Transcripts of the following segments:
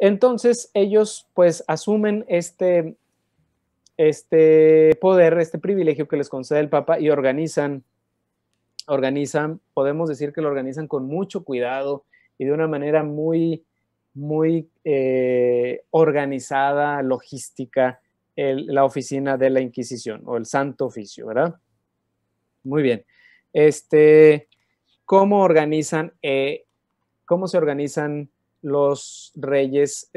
Entonces ellos pues asumen este poder, este privilegio que les concede el Papa y organizan, podemos decir que lo organizan con mucho cuidado y de una manera muy, muy organizada, logística, la oficina de la Inquisición o el Santo Oficio, ¿verdad? Muy bien. ¿Cómo se organizan los reyes,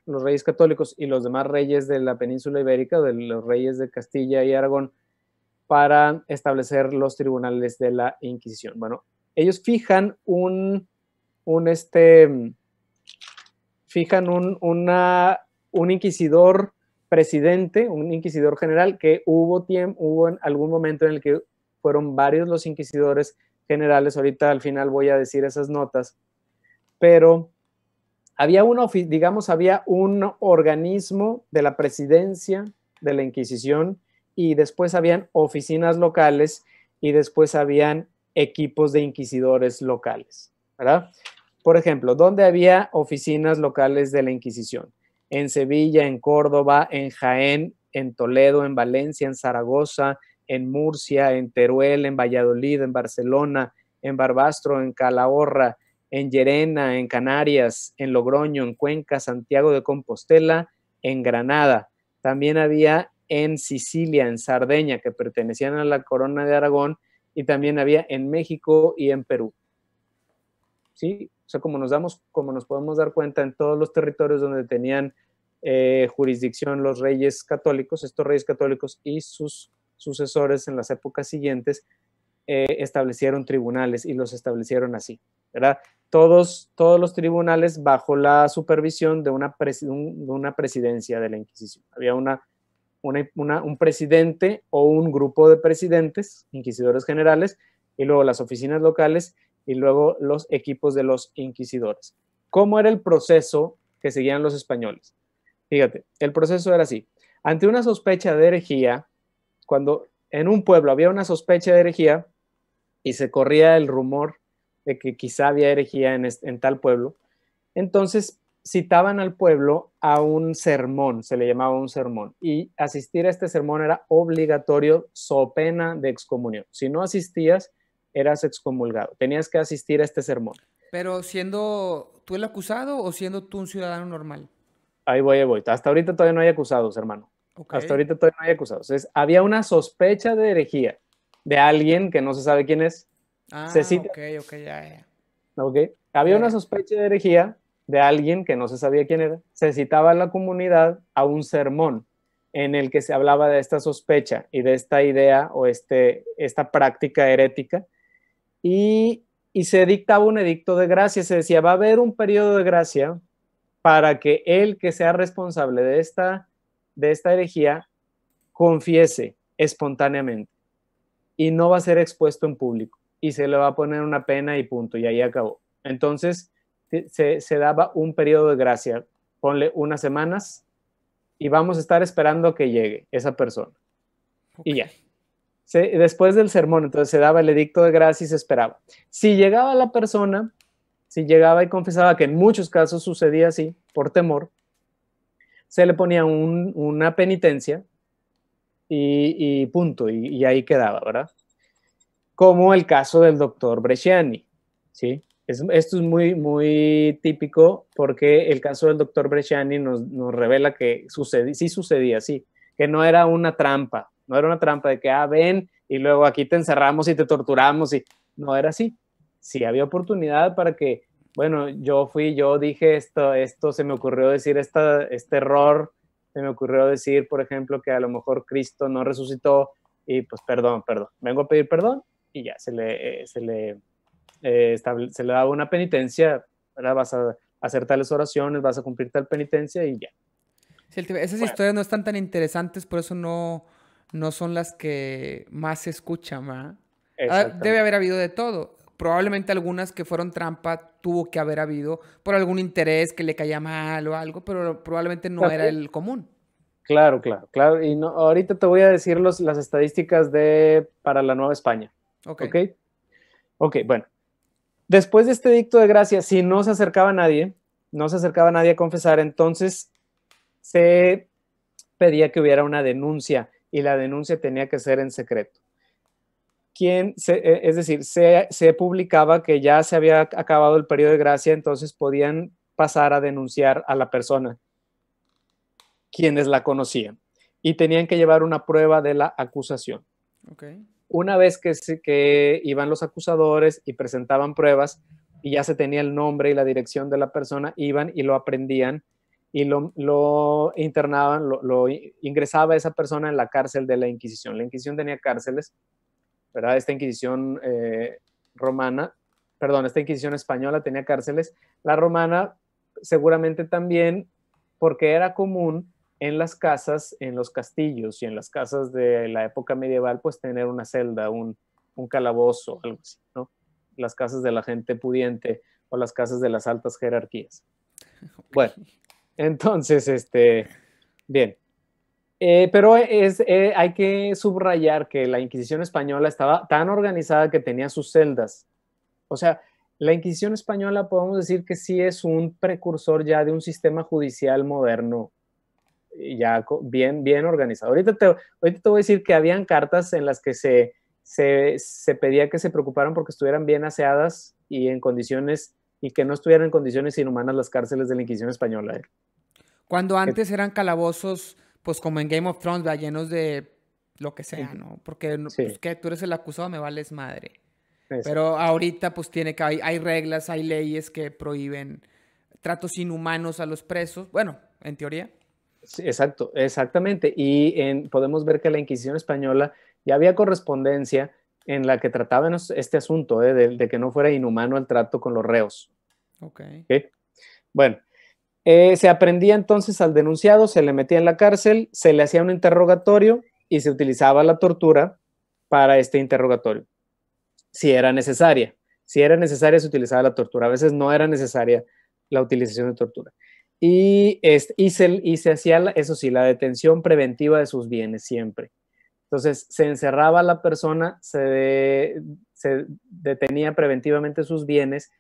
los reyes católicos y los demás reyes de la península ibérica, de los reyes de Castilla y Aragón, para establecer los tribunales de la Inquisición? Bueno, ellos fijan un inquisidor presidente, un inquisidor general, que hubo en algún momento en el que fueron varios los inquisidores generales. Ahorita al final voy a decir esas notas, pero había había un organismo de la presidencia de la Inquisición y después habían oficinas locales y después habían equipos de inquisidores locales, ¿verdad? Por ejemplo, ¿dónde había oficinas locales de la Inquisición? En Sevilla, en Córdoba, en Jaén, en Toledo, en Valencia, en Zaragoza, en Murcia, en Teruel, en Valladolid, en Barcelona, en Barbastro, en Calahorra, en Llerena, en Canarias, en Logroño, en Cuenca, Santiago de Compostela, en Granada. También había en Sicilia, en Sardeña, que pertenecían a la Corona de Aragón, y también había en México y en Perú. ¿Sí? O sea, como nos podemos dar cuenta, en todos los territorios donde tenían jurisdicción los reyes católicos, estos reyes católicos y sus sucesores en las épocas siguientes, establecieron tribunales y los establecieron así, ¿verdad? Todos los tribunales bajo la supervisión de una presidencia de la Inquisición. Había un presidente o un grupo de presidentes, inquisidores generales, y luego las oficinas locales y luego los equipos de los inquisidores. ¿Cómo era el proceso que seguían los españoles? Fíjate, el proceso era así. Ante una sospecha de herejía, cuando en un pueblo había una sospecha de herejía y se corría el rumor de que quizá había herejía en tal pueblo, entonces citaban al pueblo a un sermón, se le llamaba un sermón, y asistir a este sermón era obligatorio so pena de excomunión. Si no asistías, eras excomulgado, tenías que asistir a este sermón. Pero siendo tú el acusado o siendo tú un ciudadano normal. Ahí voy. Hasta ahorita todavía no hay acusados, hermano. Ok. Hasta ahorita todavía no hay acusados. Entonces, había una sospecha de herejía de alguien que no se sabe quién es. Se Ah, cita, ok, ya. ¿ok? Había una Ya. sospecha de herejía de alguien que no se sabía quién era. Se citaba a la comunidad a un sermón en el que se hablaba de esta sospecha y de esta idea o esta práctica herética, y se dictaba un edicto de gracia. Se decía, va a haber un periodo de gracia para que el que sea responsable de esta herejía confiese espontáneamente y no va a ser expuesto en público y se le va a poner una pena y punto, y ahí acabó. Entonces se daba un periodo de gracia, ponle unas semanas, y vamos a estar esperando que llegue esa persona. Ok. Y ya. Después del sermón, entonces se daba el edicto de gracia y se esperaba. Si llegaba la persona, si llegaba y confesaba, que en muchos casos sucedía así, por temor, se le ponía una penitencia y punto, y ahí quedaba, ¿verdad? Como el caso del doctor Bresciani, ¿sí? Esto es muy, muy típico porque el caso del doctor Bresciani nos revela que sí sucedía así, que no era una trampa, no era una trampa de que, ven, y luego aquí te encerramos y te torturamos, y no era así. Sí había oportunidad para que, bueno, yo dije esto se me ocurrió decir este error, se me ocurrió decir, por ejemplo, que a lo mejor Cristo no resucitó, y pues perdón, vengo a pedir perdón, y ya se le daba una penitencia, ¿verdad? Vas a hacer tales oraciones, vas a cumplir tal penitencia y ya. Sí, esas Bueno, historias no están tan interesantes, por eso no son las que más se escuchan, ¿verdad? Debe exactamente. haber habido de todo. Probablemente algunas que fueron trampa tuvo que haber habido por algún interés que le caía mal o algo, pero probablemente no era También, el común. claro. Y no, ahorita te voy a decir las estadísticas para la Nueva España. Ok. ¿Ok? Ok, bueno. Después de este dicto de gracia, si no se acercaba a nadie, no se acercaba nadie a confesar, entonces se pedía que hubiera una denuncia y la denuncia tenía que ser en secreto. Es decir, se publicaba que ya se había acabado el periodo de gracia, entonces podían pasar a denunciar a la persona, quienes la conocían, y tenían que llevar una prueba de la acusación. Okay. Una vez que iban los acusadores y presentaban pruebas y ya se tenía el nombre y la dirección de la persona, iban y lo aprendían y lo internaban, lo ingresaba esa persona en la cárcel de la Inquisición. La Inquisición tenía cárceles, ¿verdad? Esta Inquisición esta Inquisición española tenía cárceles. La romana seguramente también, porque era común en las casas, en los castillos y en las casas de la época medieval, pues tener una celda, un calabozo, algo así, ¿no? Las casas de la gente pudiente o las casas de las altas jerarquías. Okay. Bueno, entonces, bien. Pero hay que subrayar que la Inquisición española estaba tan organizada que tenía sus celdas. O sea, la Inquisición española podemos decir que sí es un precursor ya de un sistema judicial moderno, ya bien organizado. Ahorita te voy a decir que habían cartas en las que se pedía que se preocuparan porque estuvieran bien aseadas y en condiciones, y que no estuvieran en condiciones inhumanas las cárceles de la Inquisición española. Cuando antes eran calabozos, pues como en Game of Thrones, ¿verdad? Llenos de lo que sea, ¿no? Porque sí. Pues, ¿qué? Tú eres el acusado, me vales madre. Eso. Pero ahorita pues hay reglas, hay leyes que prohíben tratos inhumanos a los presos. Bueno, en teoría. Sí, exactamente. Y podemos ver que la Inquisición española ya había correspondencia en la que trataban este asunto, de que no fuera inhumano el trato con los reos. Okay. Bueno, se aprendía entonces al denunciado, se le metía en la cárcel, se le hacía un interrogatorio y se utilizaba la tortura para este interrogatorio, si era necesaria. Si era necesaria, se utilizaba la tortura. A veces no era necesaria la utilización de tortura. Y se hacía, eso sí, la detención preventiva de sus bienes siempre. Entonces, se encerraba a la persona, se detenía preventivamente sus bienes,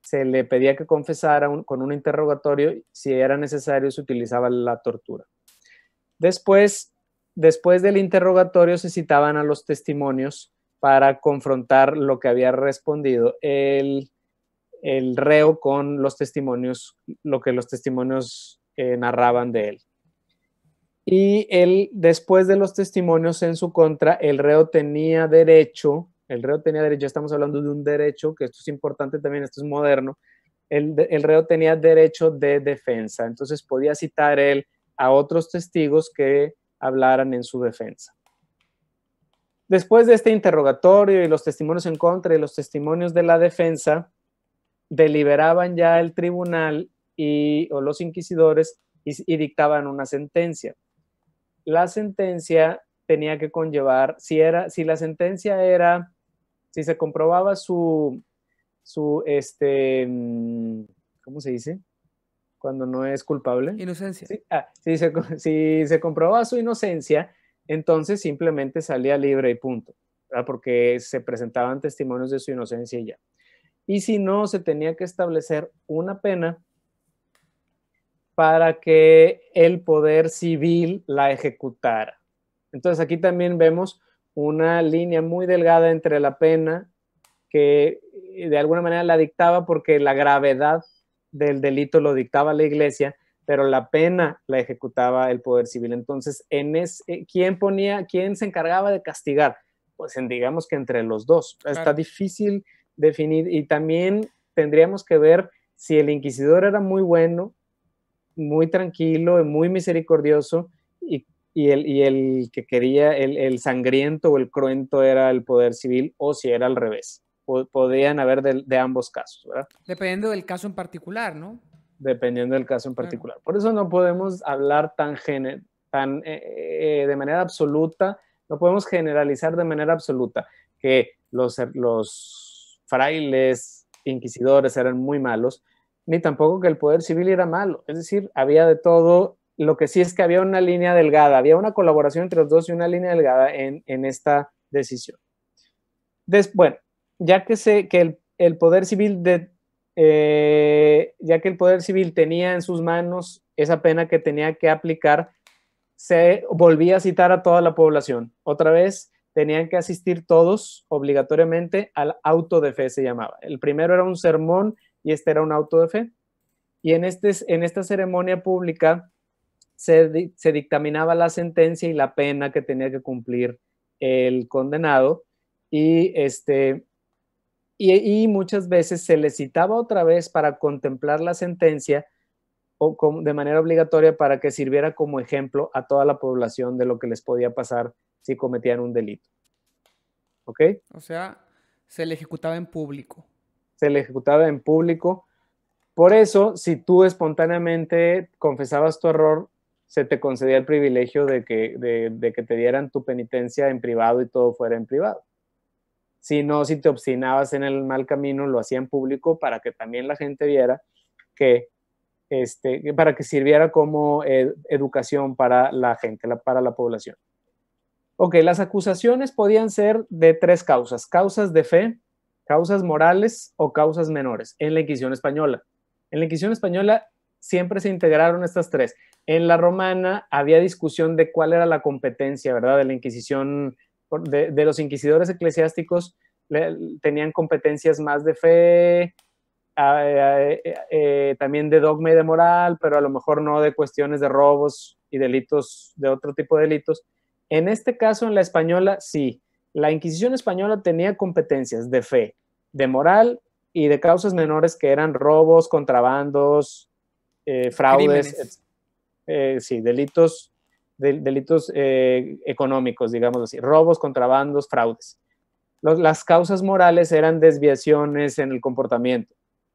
se le pedía que confesara con un interrogatorio, si era necesario, se utilizaba la tortura. Después del interrogatorio, se citaban a los testimonios para confrontar lo que había respondido el reo con los testimonios, lo que los testimonios narraban de él. Y después de los testimonios en su contra, el reo tenía derecho, estamos hablando de un derecho, que esto es importante también, esto es moderno, el reo tenía derecho de defensa, entonces podía citar él a otros testigos que hablaran en su defensa. Después de este interrogatorio y los testimonios en contra y los testimonios de la defensa, deliberaban ya el tribunal o los inquisidores y dictaban una sentencia. La sentencia tenía que conllevar, si se comprobaba ¿cómo se dice? Cuando no es culpable. Inocencia. Si se comprobaba su inocencia, entonces simplemente salía libre y punto, ¿verdad? Porque se presentaban testimonios de su inocencia y ya. Y si no, se tenía que establecer una pena para que el poder civil la ejecutara. Entonces aquí también vemos una línea muy delgada entre la pena, que de alguna manera la dictaba porque la gravedad del delito lo dictaba la iglesia, pero la pena la ejecutaba el poder civil. Entonces, ¿quién se encargaba de castigar? Pues digamos que entre los dos. Claro. Está difícil definir, y también tendríamos que ver si el inquisidor era muy bueno, muy tranquilo, muy misericordioso, y el que quería, el sangriento o el cruento era el poder civil, o si era al revés. Podían haber de ambos casos, ¿verdad? Dependiendo del caso en particular, ¿no? Dependiendo del caso en particular. Claro. Por eso no podemos hablar de manera absoluta, no podemos generalizar de manera absoluta que los frailes inquisidores eran muy malos, ni tampoco que el poder civil era malo. Es decir, había de todo. Lo que sí es que había una línea delgada, había una colaboración entre los dos y una línea delgada en esta decisión. Bueno, ya que el poder civil ya que el Poder Civil tenía en sus manos esa pena que tenía que aplicar, se volvía a citar a toda la población. Otra vez tenían que asistir todos obligatoriamente al auto de fe, se llamaba. El primero era un sermón y este era un auto de fe. Y en esta ceremonia pública se dictaminaba la sentencia y la pena que tenía que cumplir el condenado. Y muchas veces se le citaba otra vez para contemplar la sentencia o de manera obligatoria para que sirviera como ejemplo a toda la población de lo que les podía pasar si cometían un delito. ¿Ok? O sea, se le ejecutaba en público. Se le ejecutaba en público. Por eso, si tú espontáneamente confesabas tu error, se te concedía el privilegio de que te dieran tu penitencia en privado y todo fuera en privado. Si no, si te obstinabas en el mal camino, lo hacía en público para que también la gente viera que para que sirviera como educación para la gente, para la población. Ok, las acusaciones podían ser de 3 causas: causas de fe, causas morales o causas menores en la Inquisición española. En la Inquisición española siempre se integraron estas 3. En la romana había discusión de cuál era la competencia, ¿verdad? De la Inquisición, de los inquisidores eclesiásticos, tenían competencias más de fe, también de dogma y de moral, pero a lo mejor no de cuestiones de robos y delitos, de otro tipo de delitos. En este caso, en la española, sí. La Inquisición española tenía competencias de fe, de moral y de causas menores que eran robos, contrabandos, fraudes, sí, delitos económicos, digamos así, robos, contrabandos, fraudes. Las causas morales eran desviaciones en el comportamiento.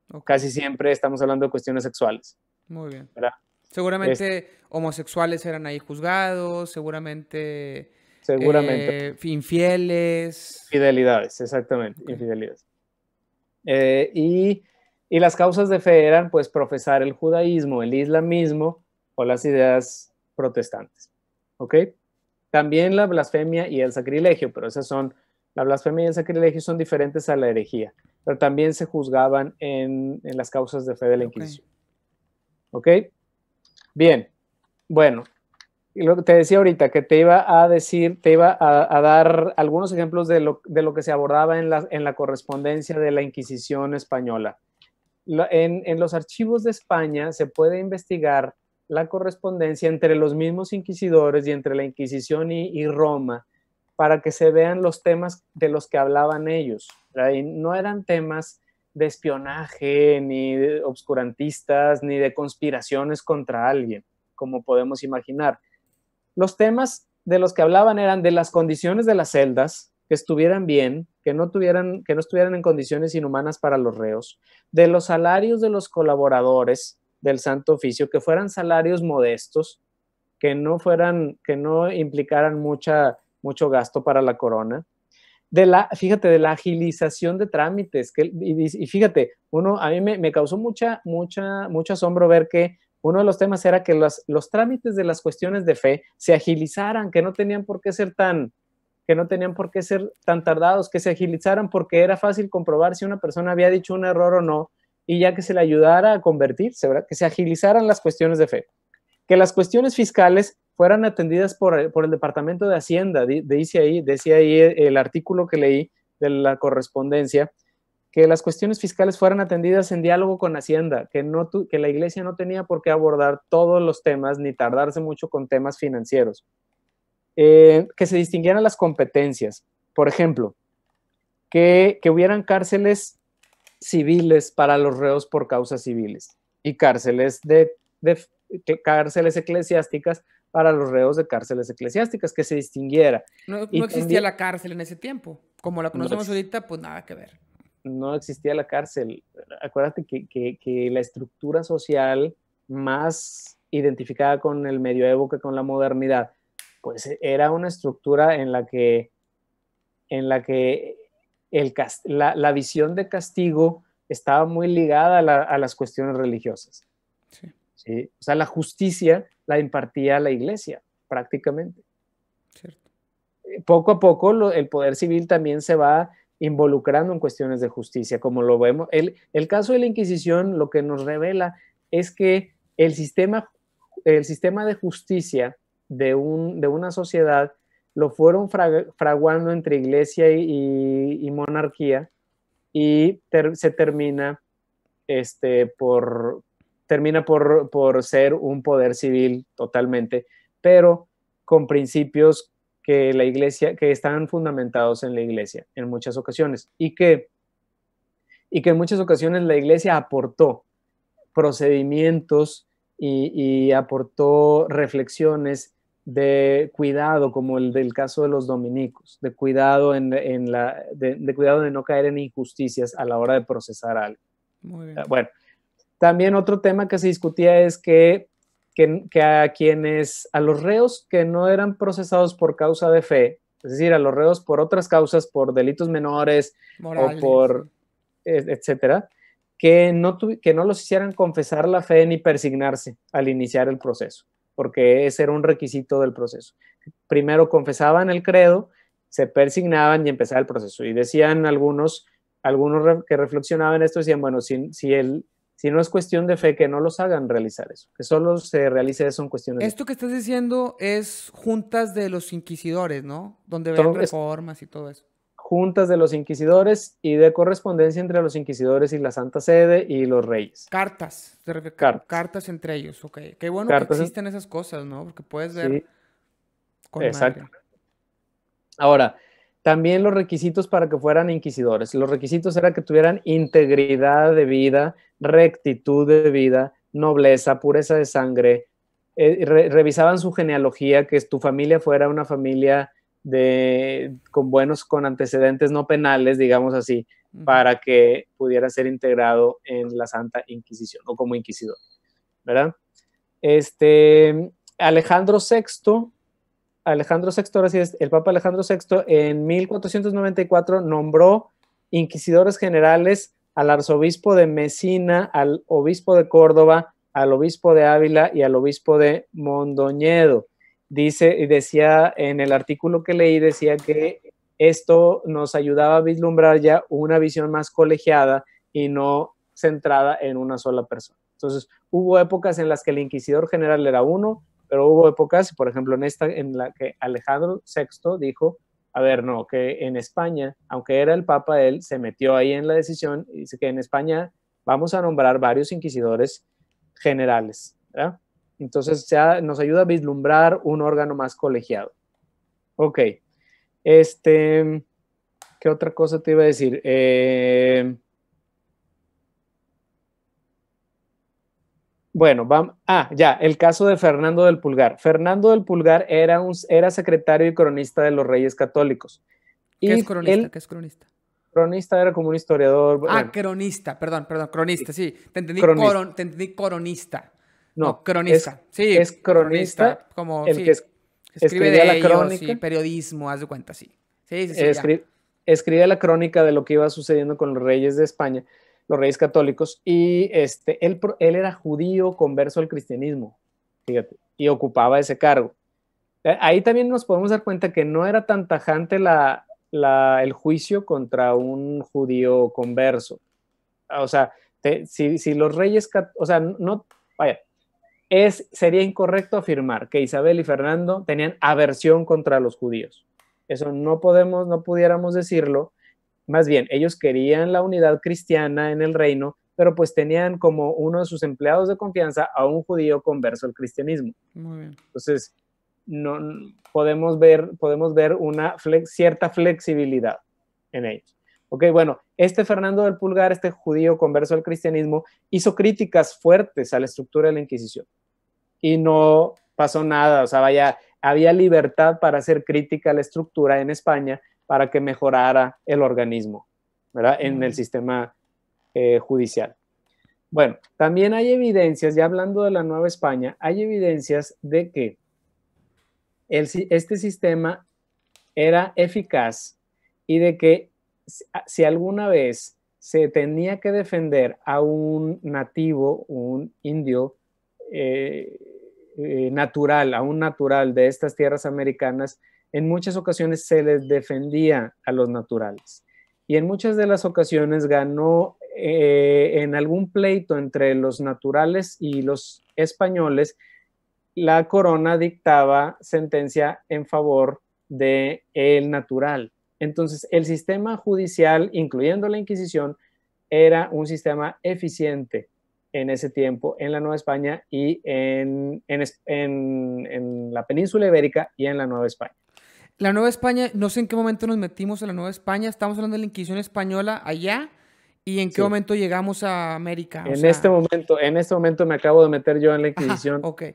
Okay. Casi siempre estamos hablando de cuestiones sexuales. Muy bien. ¿Verdad? Seguramente homosexuales eran ahí juzgados, seguramente infieles. Infidelidades, exactamente, okay. Infidelidades. Y las causas de fe eran, pues, profesar el judaísmo, el islamismo o las ideas protestantes. ¿Ok? También la blasfemia y el sacrilegio, pero la blasfemia y el sacrilegio son diferentes a la herejía, pero también se juzgaban en las causas de fe de la Inquisición. ¿Ok? Bien, bueno, y lo que te decía ahorita, que te iba a dar algunos ejemplos de lo que se abordaba en la correspondencia de la Inquisición española. En los archivos de España se puede investigar la correspondencia entre los mismos inquisidores y entre la Inquisición y Roma, para que se vean los temas de los que hablaban ellos. Y no eran temas de espionaje, ni de obscurantistas, ni de conspiraciones contra alguien, como podemos imaginar. Los temas de los que hablaban eran de las condiciones de las celdas, que estuvieran bien, que no estuvieran en condiciones inhumanas para los reos, de los salarios de los colaboradores del Santo Oficio, que fueran salarios modestos, que no implicaran mucho gasto para la corona, fíjate, de la agilización de trámites, y fíjate, a mí me causó mucho asombro ver que uno de los temas era que los trámites de las cuestiones de fe se agilizaran, que no tenían por qué ser tan tardados, que se agilizaran porque era fácil comprobar si una persona había dicho un error o no, y ya que se le ayudara a convertirse, ¿verdad? Que se agilizaran las cuestiones de fe. Que las cuestiones fiscales fueran atendidas por el Departamento de Hacienda, decía ahí el artículo que leí de la correspondencia, que las cuestiones fiscales fueran atendidas en diálogo con Hacienda, que la Iglesia no tenía por qué abordar todos los temas ni tardarse mucho con temas financieros. Que se distinguieran las competencias, por ejemplo, que hubieran cárceles civiles para los reos por causas civiles y cárceles eclesiásticas para los reos de cárceles eclesiásticas, que se distinguiera. No existía la cárcel en ese tiempo. Como la conocemos ahorita, pues nada que ver. No existía la cárcel. Acuérdate que la estructura social más identificada con el medioevo que con la modernidad, pues era una estructura en la que la visión de castigo estaba muy ligada a las cuestiones religiosas. Sí. ¿Sí? O sea, la justicia la impartía la Iglesia, prácticamente. Cierto. Poco a poco el poder civil también se va involucrando en cuestiones de justicia, como lo vemos. El caso de la Inquisición lo que nos revela es que el sistema de justicia de una sociedad lo fueron fraguando entre iglesia y monarquía, y se termina por ser un poder civil totalmente, pero con principios que la iglesia, que están fundamentados en la iglesia en muchas ocasiones, y que en muchas ocasiones la iglesia aportó procedimientos y aportó reflexiones de cuidado, como el del caso de los dominicos, de cuidado de cuidado de no caer en injusticias a la hora de procesar algo. Muy bien. Bueno, también otro tema que se discutía es que a los reos que no eran procesados por causa de fe, es decir, a los reos por otras causas, por delitos menores, morales, o por etcétera, que no los hicieran confesar la fe ni persignarse al iniciar el proceso, porque ese era un requisito del proceso. Primero confesaban el credo, se persignaban y empezaba el proceso. Y decían algunos que reflexionaban esto, decían, bueno, si no es cuestión de fe, que no los hagan realizar eso, que solo se realice eso en cuestiones Esto que estás diciendo es juntas de los inquisidores, ¿no? Donde ven reformas y todo eso. Juntas de los inquisidores y de correspondencia entre los inquisidores y la Santa Sede y los reyes. Cartas entre ellos, ok. Qué bueno que existen esas cosas, ¿no? Porque puedes ver, sí, con exacto. madre. Ahora, también los requisitos para que fueran inquisidores. Los requisitos era que tuvieran integridad de vida, rectitud de vida, nobleza, pureza de sangre. Revisaban su genealogía, que tu familia fuera una familia con antecedentes no penales, digamos así, para que pudiera ser integrado en la Santa Inquisición o como inquisidor, ¿verdad? Alejandro VI, ahora sí es el Papa Alejandro VI, en 1494 nombró inquisidores generales al arzobispo de Mesina, al obispo de Córdoba, al obispo de Ávila y al obispo de Mondoñedo. Decía en el artículo que leí, decía que esto nos ayudaba a vislumbrar ya una visión más colegiada y no centrada en una sola persona. Entonces, hubo épocas en las que el inquisidor general era uno, pero hubo épocas, por ejemplo, en la que Alejandro VI dijo, a ver, no, que en España, aunque era el Papa, él se metió ahí en la decisión y dice que en España vamos a nombrar varios inquisidores generales, ¿verdad? Entonces nos ayuda a vislumbrar un órgano más colegiado. Ok. ¿Qué otra cosa te iba a decir? Bueno, ya, el caso de Fernando del Pulgar. Fernando del Pulgar era secretario y cronista de los Reyes Católicos. ¿Qué es cronista? ¿Qué es cronista? Cronista era como un historiador. Cronista, perdón, cronista, sí. Te entendí coronista. No, cronista. Sí, es cronista, como el sí, que escribe de la ellos, crónica. Sí, periodismo, haz de cuenta, sí. Sí, escribe la crónica de lo que iba sucediendo con los reyes de España, los reyes católicos, y él era judío converso al cristianismo, fíjate, y ocupaba ese cargo. Ahí también nos podemos dar cuenta que no era tan tajante el juicio contra un judío converso. O sea, si los reyes, o sea, no, vaya, sería incorrecto afirmar que Isabel y Fernando tenían aversión contra los judíos. Eso no pudiéramos decirlo. Más bien, ellos querían la unidad cristiana en el reino, pero pues tenían como uno de sus empleados de confianza a un judío converso al cristianismo. Muy bien. Entonces, no podemos ver una cierta flexibilidad en ellos. Ok, bueno, Fernando del Pulgar, este judío converso al cristianismo, hizo críticas fuertes a la estructura de la Inquisición y no pasó nada, o sea, había libertad para hacer crítica a la estructura en España para que mejorara el organismo, ¿verdad? En el sistema judicial. Bueno, también hay evidencias, ya hablando de la Nueva España, hay evidencias de que este sistema era eficaz y de que si alguna vez se tenía que defender a un nativo, un indio natural, a un natural de estas tierras americanas, en muchas ocasiones se les defendía a los naturales. y en muchas de las ocasiones ganó en algún pleito entre los naturales y los españoles. La corona dictaba sentencia en favor del natural. Entonces, el sistema judicial, incluyendo la Inquisición, era un sistema eficiente en ese tiempo en la Nueva España y en la península ibérica y en la Nueva España. La Nueva España, no sé en qué momento nos metimos a la Nueva España, estamos hablando de la Inquisición española allá, ¿y en qué momento llegamos a América? En este momento me acabo de meter yo en la Inquisición, okay.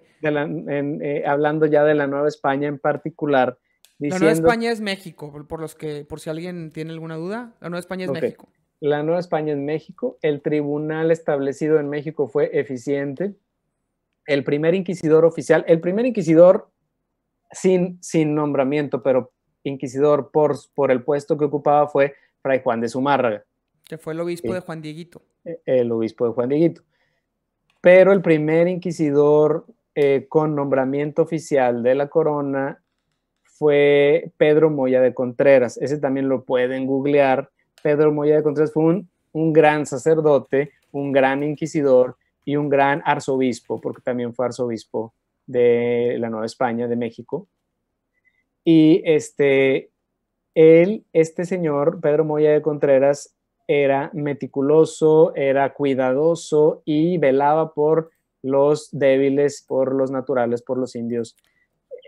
Hablando ya de la Nueva España en particular. La Nueva España es México, por si alguien tiene alguna duda, la Nueva España es México. La Nueva España es México, el tribunal establecido en México fue eficiente, el primer inquisidor oficial, el primer inquisidor sin nombramiento, pero inquisidor por el puesto que ocupaba fue Fray Juan de Zumárraga. Que fue el obispo de Juan Dieguito. El obispo de Juan Dieguito. Pero el primer inquisidor con nombramiento oficial de la corona fue Pedro Moya de Contreras. Ese también lo pueden googlear. Pedro Moya de Contreras fue un gran sacerdote, un gran inquisidor y un gran arzobispo, porque también fue arzobispo de la Nueva España, de México. Y este señor, Pedro Moya de Contreras, era meticuloso, era cuidadoso y velaba por los débiles, por los naturales, por los indios.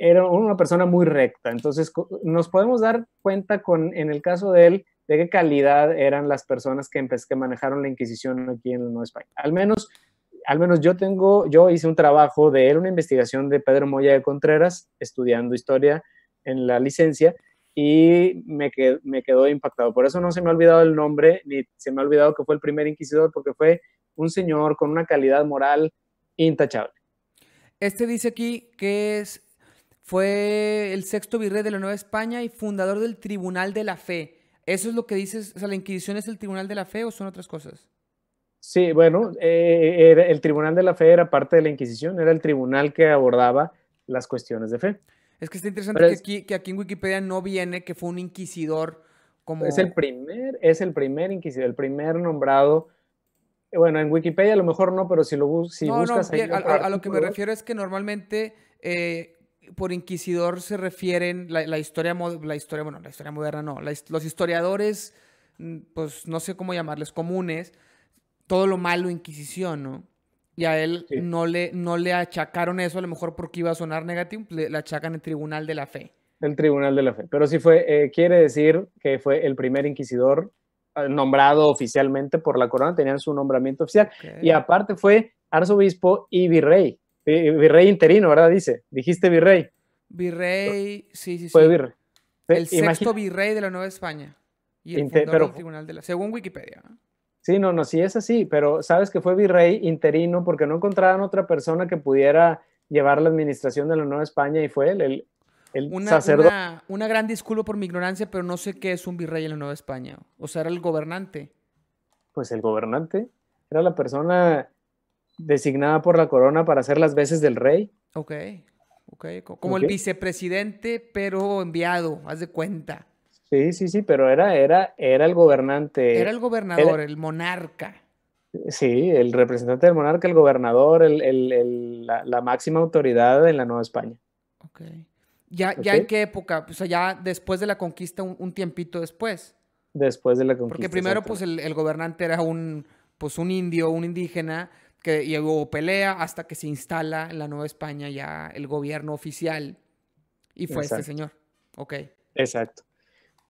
Era una persona muy recta. Entonces, nos podemos dar cuenta en el caso de él, de qué calidad eran las personas que manejaron la Inquisición aquí en Nueva España. Al menos yo hice un trabajo de él, una investigación de Pedro Moya de Contreras, estudiando historia en la licencia, y me quedó impactado. Por eso no se me ha olvidado el nombre, ni se me ha olvidado que fue el primer inquisidor, porque fue un señor con una calidad moral intachable. Dice aquí que fue el sexto virrey de la Nueva España y fundador del Tribunal de la Fe. ¿Eso es lo que dices? O sea, ¿la Inquisición es el Tribunal de la Fe o son otras cosas? Sí, bueno, el Tribunal de la Fe era parte de la Inquisición, era el tribunal que abordaba las cuestiones de fe. Es que está interesante que aquí en Wikipedia no viene que fue un inquisidor como... Es el primer inquisidor, el primer nombrado. Bueno, en Wikipedia a lo mejor no, pero si buscas ahí a lo que me refiero es que normalmente por inquisidor se refieren la historia moderna no, los historiadores, pues no sé cómo llamarles, comunes, todo lo malo Inquisición, ¿no? Y a él sí. no le achacaron eso, a lo mejor porque iba a sonar negativo, le achacan el Tribunal de la Fe. El Tribunal de la Fe, pero sí quiere decir que fue el primer inquisidor nombrado oficialmente por la corona, tenían su nombramiento oficial, y aparte fue arzobispo y virrey interino, ¿verdad? Dijiste virrey. Virrey, sí. Fue virrey. El sexto virrey de la Nueva España y el fundador del Tribunal de la... Según Wikipedia. Sí, no, sí es así, pero sabes que fue virrey interino porque no encontraban otra persona que pudiera llevar la administración de la Nueva España y fue el sacerdote. Una gran disculpa por mi ignorancia, pero no sé qué es un virrey en la Nueva España. O sea, ¿era el gobernante? Pues el gobernante era la persona designada por la corona para hacer las veces del rey. Ok. Como el vicepresidente, pero enviado, haz de cuenta. Sí, pero era el gobernante. Era el gobernador, el monarca. Sí, el representante del monarca, el gobernador, la máxima autoridad en la Nueva España. Ok. ¿Ya en qué época? O sea, ya después de la conquista, un tiempito después. Después de la conquista. Porque primero, pues, el gobernante era un indio, un indígena, que llegó pelea hasta que se instala en la Nueva España ya el gobierno oficial. Y fue este señor. Ok. Exacto.